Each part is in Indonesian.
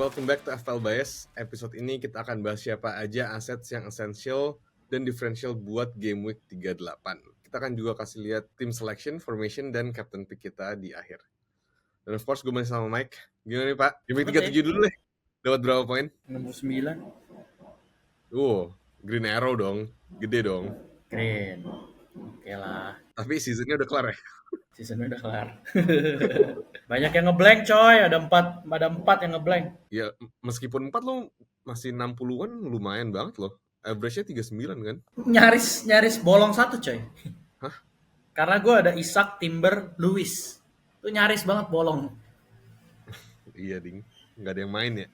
welcome back to FPL Bias. Episode ini kita akan bahas siapa aja aset yang essential dan differential buat game week 38. Kita akan juga kasih lihat team selection, formation, dan captain pick kita di akhir. Dan of course gue masih sama Mike. Gimana nih Pak? Game week 37 dulu deh. Dapat berapa poin? 69. Green arrow dong. Gede dong. Keren. Oke lah. Tapi seasonnya udah kelar ya? Seasonnya udah kelar. Banyak yang ngeblank coy. Ada 4 yang ngeblank. Ya meskipun 4 lo masih 60-an lumayan banget loh. Average-nya 39 kan? Nyaris bolong 1 coy. Hah? Karena gue ada Isaac, Timber, Lewis. Itu nyaris banget bolong. Iya ding. Nggak ada yang main ya.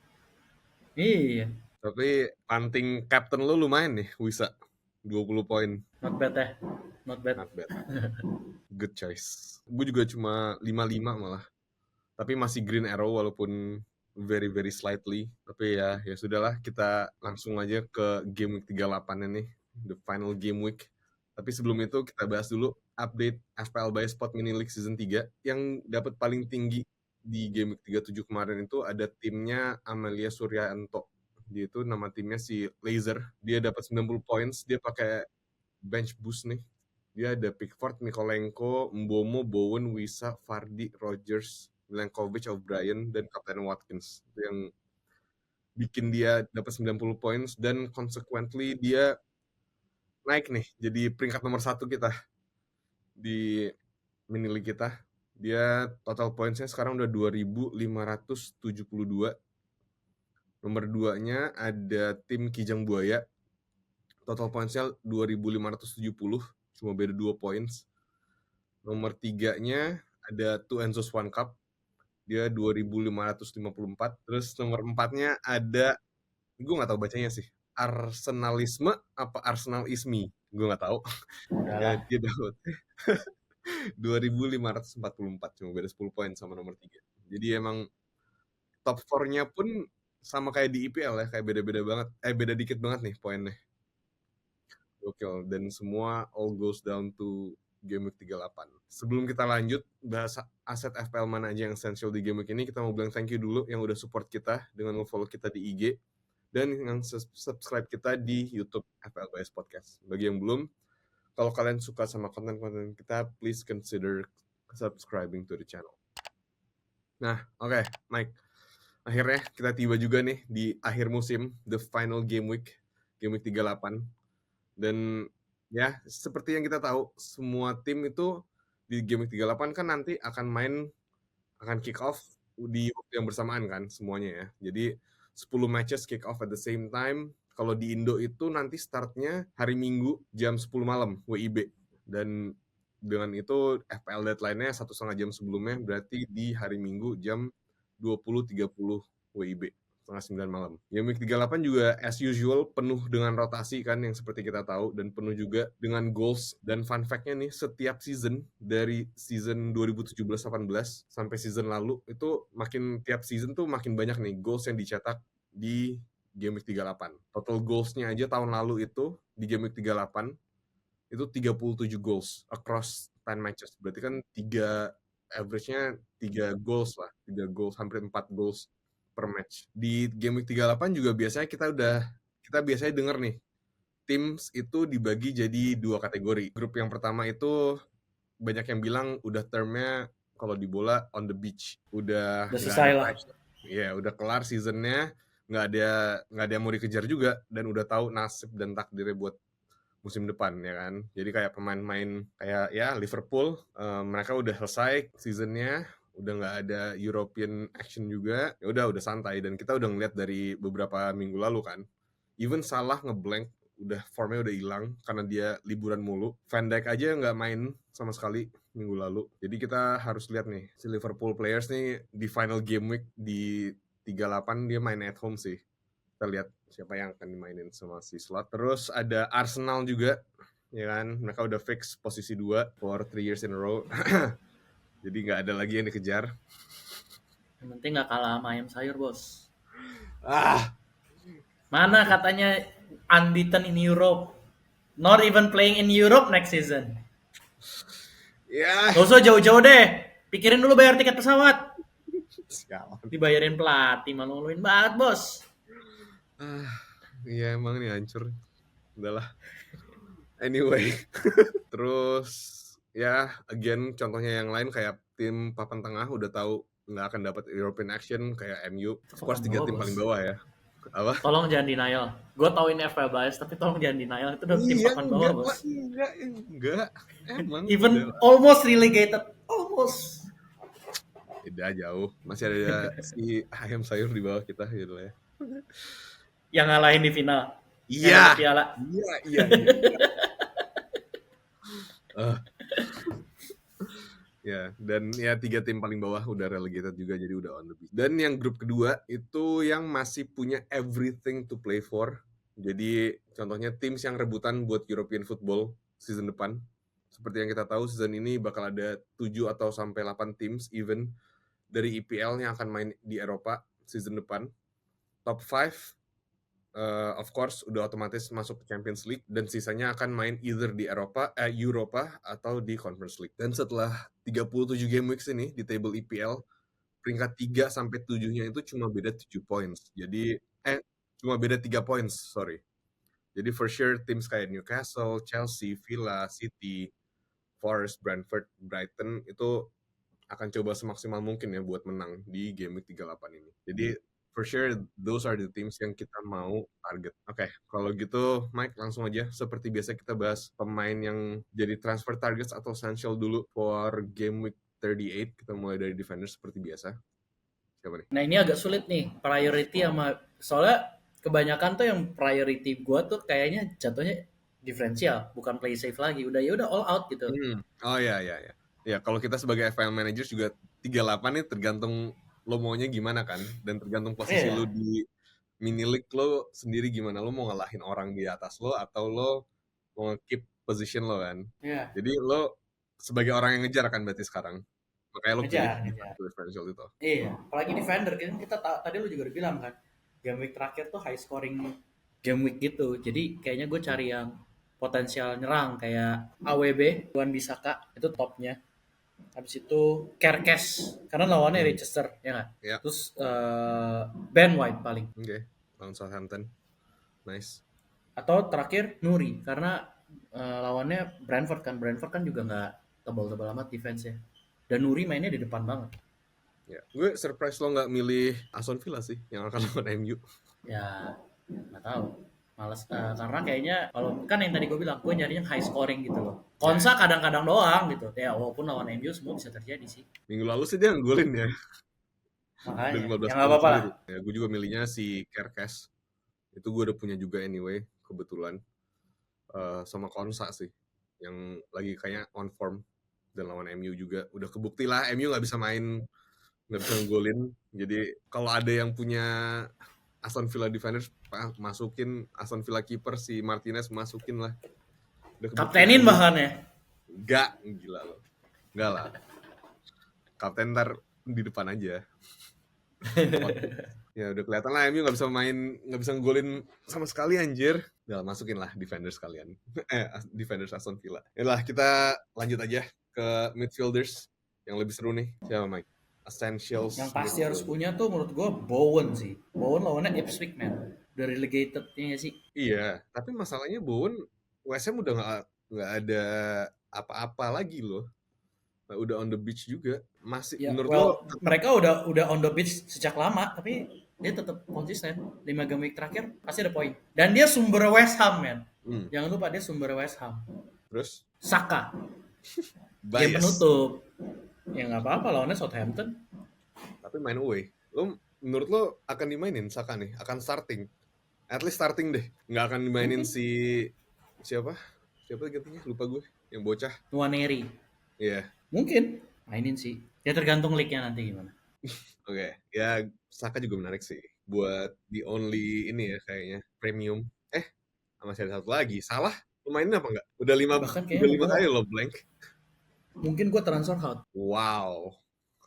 Iya. Tapi punting captain lo lumayan nih, Wisa. 20 poin. Not bad ya. Not bad. Not bad. Good choice. Gue juga cuma 55 malah. Tapi masih green arrow walaupun very very slightly. Tapi ya sudahlah, kita langsung aja ke game week 38 ini, the final game week. Tapi sebelum itu kita bahas dulu update FPL by Spot Mini League Season 3 yang dapat paling tinggi di game week 37 kemarin itu ada timnya Amelia Suryanto. Dia itu nama timnya si Laser. Dia dapat 90 points, dia pakai bench boost nih. Dia ada Pickford, Mikolenko, Mbomo, Bowen, Wisa, Vardy, Rogers, Milenkovic, O'Brien, dan Kapten Watkins. Itu yang bikin dia dapat 90 points dan consequently dia naik nih jadi peringkat nomor 1 kita di mini league kita. Dia total pointsnya sekarang udah 2.572. Nomor 2-nya ada tim Kijang Buaya. Total pointsnya 2.570, cuma beda 2 points. Nomor 3-nya ada Two Enzos One Cup. Dia 2.554. Terus nomor 4-nya ada, gue gak tahu bacanya sih, Arsenalisme apa Arsenalismi, gue gak tahu. Ya, dia dapat 2.544, cuma beda 10 poin sama nomor 3. Jadi emang top 4-nya pun sama kayak di IPL ya, kayak beda-beda banget. Beda dikit banget nih poinnya. Gokil. Dan semua all goes down to game week 38. Sebelum kita lanjut bahas aset FPL mana aja yang essential di game week ini, kita mau bilang thank you dulu yang udah support kita dengan nge-follow kita di IG dan yang subscribe kita di YouTube FPL Bias Podcast. Bagi yang belum, kalau kalian suka sama konten-konten kita, please consider subscribing to the channel. Nah, oke, Mike. Akhirnya kita tiba juga nih di akhir musim, the final game week 38. Dan ya, seperti yang kita tahu, semua tim itu di game week 38 kan nanti akan kick off di waktu yang bersamaan kan semuanya ya. Jadi 10 matches kick off at the same time. Kalau di Indo itu nanti startnya hari Minggu jam 10 malam WIB. Dan dengan itu FPL deadline-nya 1,5 jam sebelumnya, berarti di hari Minggu jam 20.30 WIB, setengah 9 malam. Game week 38 juga as usual penuh dengan rotasi kan yang seperti kita tahu, dan penuh juga dengan goals. Dan fun fact-nya nih, setiap season dari season 2017-18 sampai season lalu itu tiap season tuh makin banyak nih goals yang dicetak di game week 38. Total goals-nya aja tahun lalu itu di game week 38 itu 37 goals across 10 matches. Berarti kan average-nya 3 goals lah, 3 goals, hampir 4 goals per match. Di game week 38 juga biasanya kita biasanya denger nih, teams itu dibagi jadi 2 kategori. Grup yang pertama itu banyak yang bilang udah termnya kalau di bola on the beach. Udah selesai lah. Iya, udah kelar seasonnya, nggak ada yang mau dikejar juga, dan udah tahu nasib dan takdirnya buat musim depan ya kan. Jadi kayak pemain-pemain kayak ya Liverpool, mereka udah selesai seasonnya, udah nggak ada European action juga, ya udah santai. Dan kita udah ngeliat dari beberapa minggu lalu kan, even Salah ngeblank, udah formnya udah hilang karena dia liburan mulu. Van Dijk aja nggak main sama sekali minggu lalu. Jadi kita harus lihat nih si Liverpool players nih di final game week di 38 dia main at home sih. Kita lihat siapa yang akan dimainin sama si Slot. Terus ada Arsenal juga, ya kan? Mereka udah fix posisi 2 for 3 years in a row. Jadi nggak ada lagi yang dikejar. Yang penting nggak kalah sama ayam sayur, bos. Mana katanya unbeaten in Europe? Not even playing in Europe next season. Ya. Gak usah jauh-jauh deh. Pikirin dulu bayar tiket pesawat. Sialan. Dibayarin pelatih, malu-maluin banget, Bos. Iya emang nih hancur. Udahlah. Anyway, terus ya again contohnya yang lain kayak tim papan tengah udah tahu nggak akan dapat European action kayak MU. Itu Of course papan 3 bawah, tim Bos. paling bawah ya. Apa? Tolong jangan denial. Gue tau ini FPL bias, tapi tolong jangan denial. Itu udah tim Iya papan bawah, enggak Bos. lah, enggak. Emang udah Even almost relegated. Almost. beda jauh. Masih ada si ayam sayur di bawah kita gitu lah ya. Yang ngalahin di final. Yang Iya. dapat piala. Iya. Ya, dan ya 3 tim paling bawah udah relegated juga jadi udah on the beach. Dan yang grup kedua itu yang masih punya everything to play for. Jadi contohnya teams yang rebutan buat European football season depan. Seperti yang kita tahu season ini bakal ada 7 atau sampai 8 teams even dari EPL yang akan main di Eropa season depan. Top 5 of course udah otomatis masuk ke Champions League dan sisanya akan main either di Europa atau di Conference League. Dan setelah 37 game weeks ini di table EPL, peringkat 3 sampai 7-nya itu cuma beda 7 points. Jadi cuma beda 3 points, sorry. Jadi for sure teams kayak Newcastle, Chelsea, Villa, City, Forest, Brentford, Brighton itu akan coba semaksimal mungkin ya buat menang di game week 38 ini. Jadi for sure those are the teams yang kita mau target. Oke, kalau gitu Mike langsung aja seperti biasa kita bahas pemain yang jadi transfer targets atau essential dulu for game week 38. Kita mulai dari defender seperti biasa. Siapa nih? Nah ini agak sulit nih. Priority sama... Soalnya kebanyakan tuh yang priority gue tuh kayaknya jatuhnya diferensial. Bukan play safe lagi. Udah ya udah all out gitu. Oh ya. Ya, kalau kita sebagai FPL manager juga 38 nih tergantung lo maunya gimana kan dan tergantung posisi lo di mini league lo sendiri gimana, lo mau ngalahin orang di atas lo atau lo mau keep position lo kan. Jadi lo sebagai orang yang ngejar kan berarti sekarang makanya lo pilih differential itu. Iya, apalagi defender kan kita tadi lo juga udah bilang kan game week terakhir tuh high scoring game week gitu, jadi kayaknya gue cari yang potensial nyerang kayak AWB, Wan Bisaka itu topnya. Habis itu Kerkes karena lawannya Leicester ya kan. Terus Ben White paling. Oke, lawan Southampton. Nice. Atau terakhir Nuri karena lawannya Brentford kan juga nggak tebal-tebal amat defense-nya. Dan Nuri mainnya di depan banget. Ya, gue surprise lo nggak milih Aston Villa sih yang akan lawan MU. Ya, nggak tahu. Males karena kayaknya kalau kan yang tadi gue bilang gue nyari yang high scoring gitu loh. Konsa kadang-kadang doang gitu. Ya walaupun lawan MU semua bisa terjadi sih. Minggu lalu sih dia nggolin ya. Makanya. Ya nggak apa-apa lah. Ya, gue juga milihnya si Kerkes. Itu gue udah punya juga anyway kebetulan. Sama Konsa sih yang lagi kayaknya on form dan lawan MU juga udah kebukti lah MU nggak bisa main, nggak bisa ngegolin. Jadi kalau ada yang punya Aston Villa defenders masukin, Aston Villa keeper si Martinez masukin lah. Kaptenin bahkan ya. Enggak, gila lo. Enggak lah. Kapten ntar di depan aja. Ya udah kelihatan lah MU nggak bisa main, nggak bisa ngegolin sama sekali anjir. Udah masukin lah defenders kalian. Defenders Aston Villa. Yalah kita lanjut aja ke midfielders yang lebih seru nih. Siapa Mike? Essentials. Yang pasti harus punya tuh menurut gue Bowen sih. Bowen lawannya Ipswich man. Udah relegated ya sih. Iya, tapi masalahnya Bowen West Ham udah nggak ada apa-apa lagi loh. Udah on the beach juga. Masih ya, menurut lo mereka udah on the beach sejak lama tapi dia tetap konsisten. 5 game week terakhir pasti ada poin. Dan dia sumber West Ham man. Jangan lupa dia sumber West Ham. Terus Saka. Game penutup. Ya nggak apa-apa lawannya Southampton. Tapi main away. Menurut lo akan dimainin Saka nih? Akan starting? At least starting deh. Nggak akan dimainin siapa? Siapa gantinya? Lupa gue. Yang bocah. Nwaneri. Iya. Mungkin mainin sih. Ya tergantung league-nya nanti gimana. Oke. Ya Saka juga menarik sih. Buat the only ini ya kayaknya. Premium. Masih ada satu lagi. Salah? Lo mainin apa enggak? Udah 5 kali lo blank. Mungkin gue transfer out. Wow.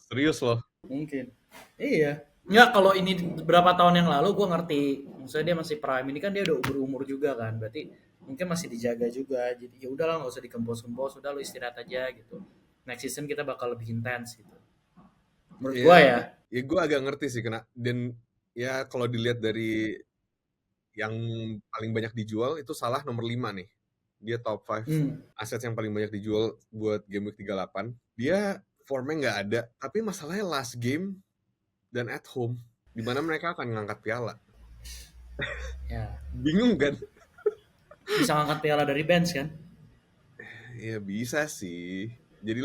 Serius loh? Mungkin. Iya. Nggak, kalau ini berapa tahun yang lalu gue ngerti. Maksudnya dia masih prime. Ini kan dia udah berumur juga kan. Berarti mungkin masih dijaga juga. Jadi ya udahlah nggak usah dikempos-kempos. Udah lo istirahat aja gitu. Next season kita bakal lebih intens gitu. Menurut Ya, gua ya. ya gue agak ngerti sih dan ya kalau dilihat dari yang paling banyak dijual itu Salah nomor 5 nih. Dia top 5 Hmm. aset yang paling banyak dijual buat game week 38. Dia formnya nggak ada, tapi masalahnya last game dan at home, di mana mereka akan ngangkat piala. Ya, Bingung kan? bisa ngangkat piala dari bench kan? Ya bisa sih. Jadi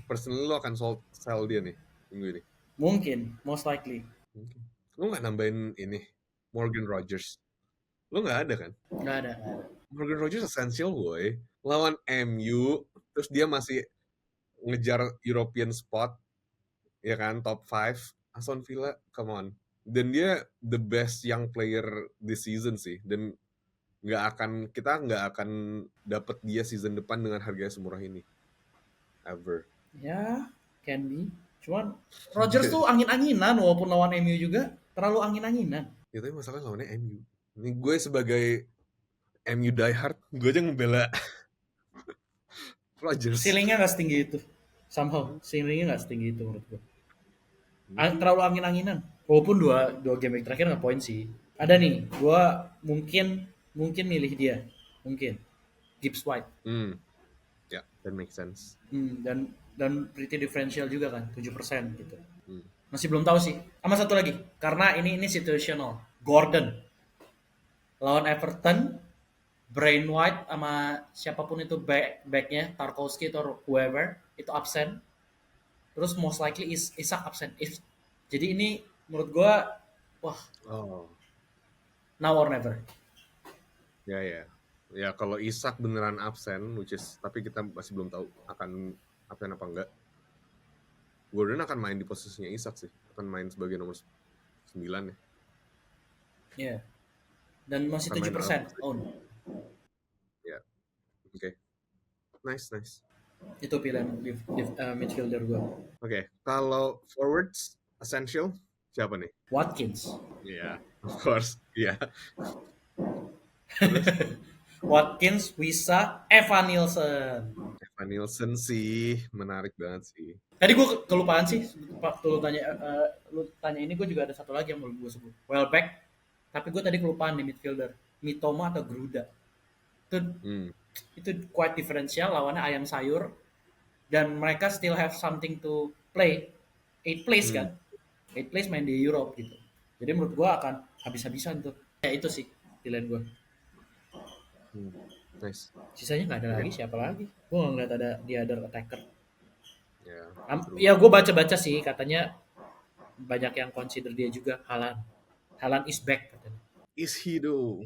personally lo akan sell dia nih minggu ini. Mungkin, most likely. Mungkin. Lo nggak nambahin ini Morgan Rogers? Lo nggak ada kan? Nggak ada, nggak ada. Morgan Rogers essential boy. Lawan MU, terus dia masih ngejar European spot, ya kan, top 5. Aston Villa, come on. Dan dia the best young player this season sih. Dan kita nggak akan dapet dia season depan dengan harga semurah ini. Ever. Ya, can be. Cuman Rodgers tuh angin-anginan walaupun lawan MU juga terlalu angin-anginan. Ya tapi masalahnya lawannya MU. Ini gue sebagai MU diehard, gue aja ngebela Rodgers. Ceilingnya nggak setinggi itu. Somehow, ceilingnya nggak setinggi itu menurut gue. Terlalu angin-anginan. Walaupun dua game week terakhir nggak poin sih. Ada nih, gue mungkin milih dia. Mungkin. Gibbs White. Ya, that makes sense. Dan pretty differential juga kan, 7% gitu. Hmm. Masih belum tahu sih. Sama satu lagi, karena ini situational. Gordon lawan Everton, Brain White sama siapapun itu backnya, Tarkowski atau whoever itu absen. Terus most likely Isak absen. Jadi ini menurut gua, wah, Oh, now or never. ya ya. Ya kalau Isak beneran absen, tapi kita masih belum tahu akan absen apa enggak. Gordon akan main di posisinya Isak sih. Akan main sebagai nomor 9 ya. Iya. Dan masih Akan main 7% own. Ya. Oke. Nice. Itu pilihan midfielder gua. Oke, kalau forwards essential siapa nih? Watkins. Iya, of course. Iya. Watkins, Wisa, Evan Nielsen. Evan Nielsen sih menarik banget sih. Tadi gue kelupaan sih, waktu lu tanya ini gue juga ada satu lagi yang mau gue sebut. Welbeck, tapi gue tadi kelupaan di midfielder. Mitoma atau Gruda. Itu quite differential, lawannya ayam sayur. Dan mereka still have something to play. 8 place kan? 8 place main di Europe gitu. Jadi menurut gue akan habis-habisan tuh. Ya itu sih pilihan gue. Nice. Sisanya nggak ada lagi, siapa lagi? Gue nggak ngeliat ada the other attacker. Ya, Ya gue baca-baca sih katanya banyak yang consider dia juga Haaland is back katanya. Is he though?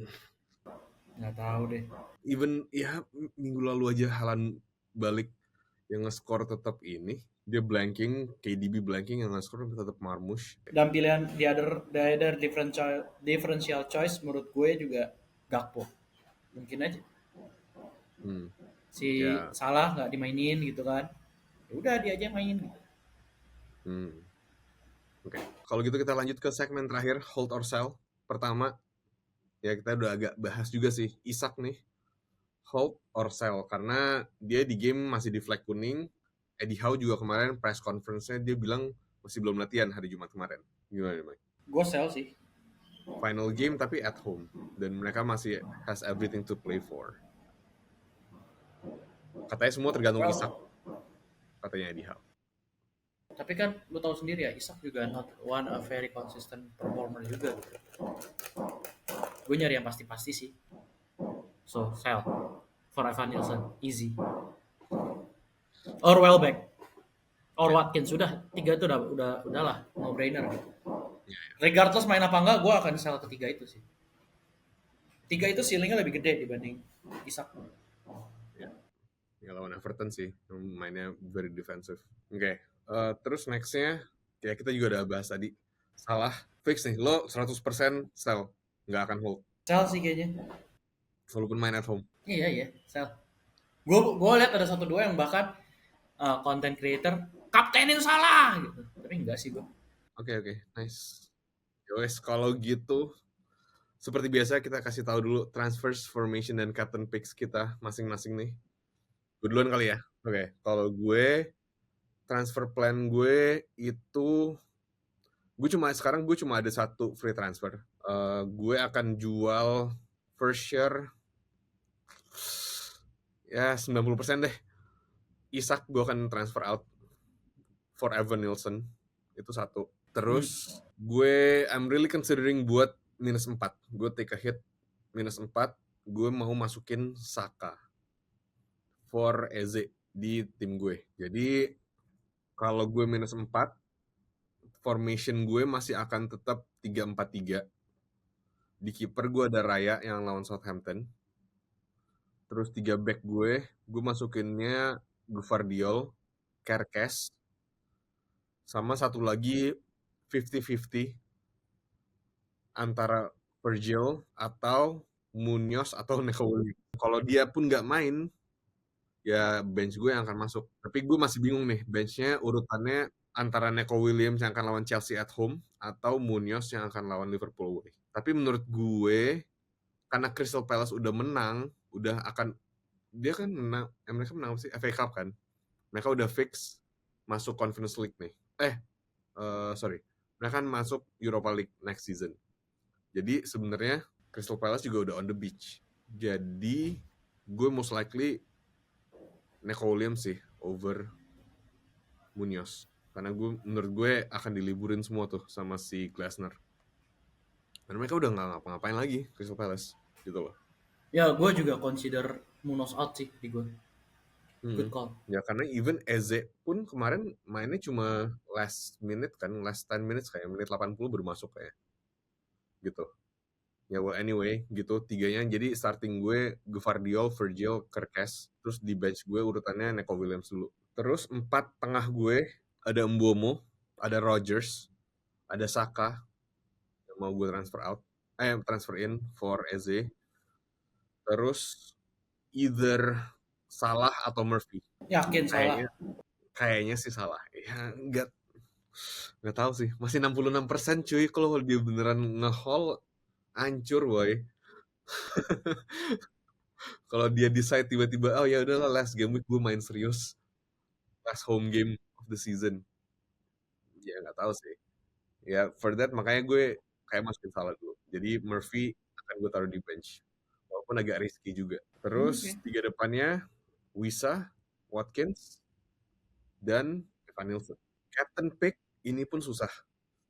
Nggak tahu deh. Even ya minggu lalu aja Haaland balik yang nge-score tetap ini. Dia blanking, KDB blanking, yang nge-score tetap Marmush. Dan pilihan the other differential choice menurut gue juga Gakpo. Mungkin aja. Salah nggak dimainin gitu kan. Ya udah dia aja main gitu. Oke. Kalau gitu kita lanjut ke segmen terakhir, hold or sell. Pertama, ya kita udah agak bahas juga sih, Isak nih. Hold or sell, karena dia di game masih di flag kuning. Eddie Howe juga kemarin press conference-nya dia bilang masih belum latihan hari Jumat kemarin. Gimana, Mike? Gue sell sih. Final game tapi at home. Dan mereka masih has everything to play for. Katanya semua tergantung Isak. Katanya Eddie Howe. Tapi kan lu tahu sendiri ya, Isak juga not one a very consistent performer juga gitu. Gue nyari yang pasti-pasti sih. So, sell for Evan Nielsen, easy. Or Welbeck, or Watkins, sudah 3 itu udahlah, no brainer gitu. Regardless main apa enggak, gue akan sell ketiga itu sih. 3 itu ceilingnya lebih gede dibanding Isak. Ya lawan Everton sih, mainnya very defensive. Oke. Terus nextnya, ya kita juga udah bahas tadi. Salah, fix nih. Lo 100% sell, nggak akan hold. Sell sih kayaknya. Walaupun main at home. Iya, sell. Gue lihat ada 1-2 yang bahkan content creator kaptenin Salah gitu. Tapi enggak sih gue. Oke, nice. Yowes, kalau gitu, seperti biasa kita kasih tahu dulu transfers, formation, dan captain picks kita masing-masing nih. Gue duluan kali ya. Oke, kalau gue transfer plan gue itu sekarang gue cuma ada satu free transfer. Gue akan jual first share ya 90% deh. Isak gue akan transfer out for Evan Nilsson. Itu satu. Terus I'm really considering buat -4. Gue take a hit -4. Gue mau masukin Saka for Eze di tim gue. Jadi kalau gue -4, formation gue masih akan tetap 3-4-3. Di kiper gue ada Raya yang lawan Southampton. Terus 3 back gue masukinnya Gvardiol, Kerkes, sama satu lagi 50-50 antara Virgil atau Munoz atau Neco Williams. Kalau dia pun nggak main, ya bench gue yang akan masuk. Tapi gue masih bingung nih, benchnya urutannya antara Neco Williams yang akan lawan Chelsea at home atau Munoz yang akan lawan Liverpool away. Tapi menurut gue, karena Crystal Palace udah menang, dia kan menang, mereka menang sih FA Cup kan. Mereka udah fix masuk Conference League nih. Sorry. Mereka kan masuk Europa League next season. Jadi sebenarnya Crystal Palace juga udah on the beach. Jadi gue most likely Neco Williams sih over Munoz. Karena menurut gue akan diliburin semua tuh sama si Glasner. Dan mereka udah nggak ngapa-ngapain lagi Crystal Palace gitu loh. Ya, gue juga consider Munoz out sih di gue. Good call. Ya karena even Eze pun kemarin mainnya cuma last 10 minutes kayak menit 80 baru masuk kayak gitu. Ya well anyway gitu tiganya. Jadi starting gue Gvardiol, Virgil, Kerkes, terus di bench gue urutannya Neco Williams dulu. Terus 4 tengah gue ada Mbeumo, ada Rodgers, ada Saka yang mau gue transfer in for Eze. Terus either Salah atau Murphy. Yakin salah. Kayaknya sih Salah. Ya nggak tahu sih. Masih 66% cuy. Kalau dia beneran nge-haul, hancur boy. Kalau dia decide tiba-tiba, oh ya udahlah last game week gue main serius. Last home game of the season. Ya nggak tahu sih. Ya for that makanya gue kayak masukin Salah dulu. Jadi Murphy akan gue taruh di bench. Walaupun agak risky juga. Terus tiga depannya Wisa, Watkins, dan Evan Nilsson. Captain pick ini pun susah.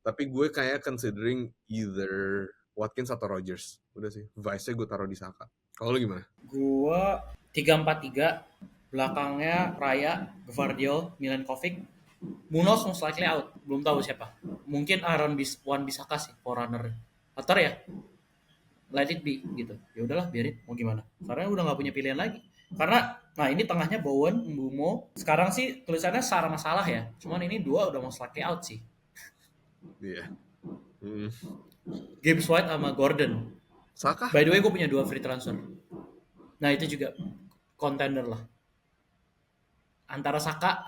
Tapi gue kayak considering either Watkins atau Rodgers. Udah sih. Vice-nya gue taruh di Saka. Kalau lu gimana? Gue 3-4-3. Belakangnya Raya, Gvardiol, Milenkovic. Munoz most likely out. Belum tahu siapa. Mungkin Wan Bisaka sih forerunner. Atau ya let it be gitu. Ya udahlah biarin mau gimana. Karena udah nggak punya pilihan lagi. Karena nah ini tengahnya Bowen, Mbeumo. Sekarang sih tulisannya Sarah masalah ya. Cuman ini dua udah most likely out sih. Iya. Yeah. Gibbs White sama Gordon. Saka? By the way gue punya 2 free transfer. Nah itu juga contender lah. Antara Saka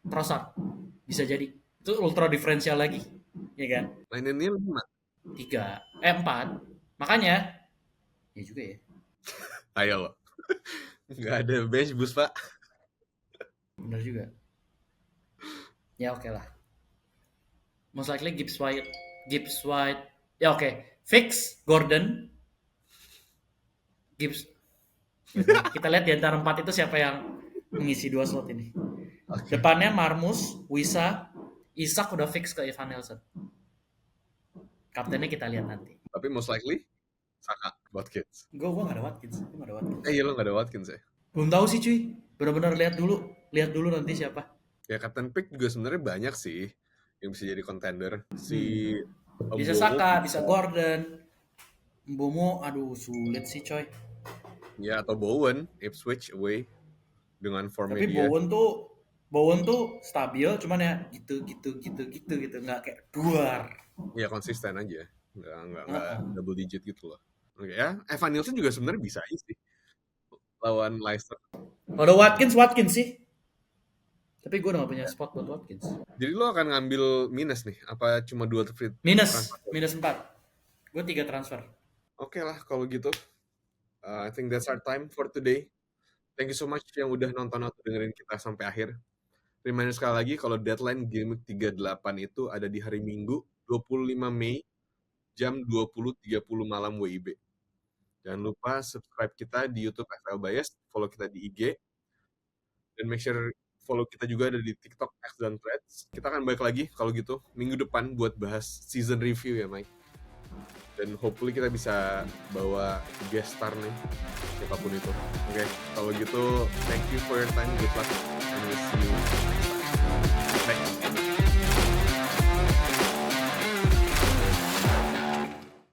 Trossard bisa jadi. Itu ultra diferensial lagi. Ya kan? Maininnya 5. 4. Makanya ya juga ya. Ayo lo. Nggak ada bench boost pak. Bener juga. Ya oke lah. Most likely Gibbs White. Ya oke. Fix Gordon. Gibbs. Ya, kita lihat di antara 4 itu siapa yang mengisi 2 slot ini. Okay. Depannya Marmus, Wisa, Isak udah fix ke Evan Nilsson. Kaptennya kita lihat nanti. Tapi most likely Saka, Watkins. Gue gak ada Watkins. Iya lo gak ada Watkins ya? Belum tahu sih cuy. Benar-benar lihat dulu nanti siapa. Ya captain pick juga sebenarnya banyak sih yang bisa jadi contender. Bisa Saka, bisa Gordon. Mbeumo, aduh sulit sih coy. Ya atau Bowen, Ipswich away dengan formnya dia. Tapi Bowen tuh stabil, cuman ya gitu, nggak kayak duar. Ya konsisten aja, nggak double digit gitu loh. Oke ya, Evan Nilsson juga sebenarnya bisa aja sih lawan Leicester. Kalau Watkins sih. Tapi gue udah gak punya spot buat Watkins. Jadi lo akan ngambil minus nih? Apa cuma 2 free? Minus 4. Gue 3 transfer. Oke lah kalau gitu. I think that's our time for today. Thank you so much yang udah nonton atau dengerin kita sampai akhir. Reminder sekali lagi kalau deadline Game Week 38 itu ada di hari Minggu 25 Mei jam 20.30 malam WIB. Jangan lupa subscribe kita di YouTube FL Bias, follow kita di IG, dan make sure follow kita juga ada di TikTok, X, dan Threads. Kita akan balik lagi kalau gitu minggu depan buat bahas season review ya Mike. Dan hopefully kita bisa bawa guest star nih, siapapun itu. Oke, kalau gitu thank you for your time, good luck, and we'll see you next time. Bye.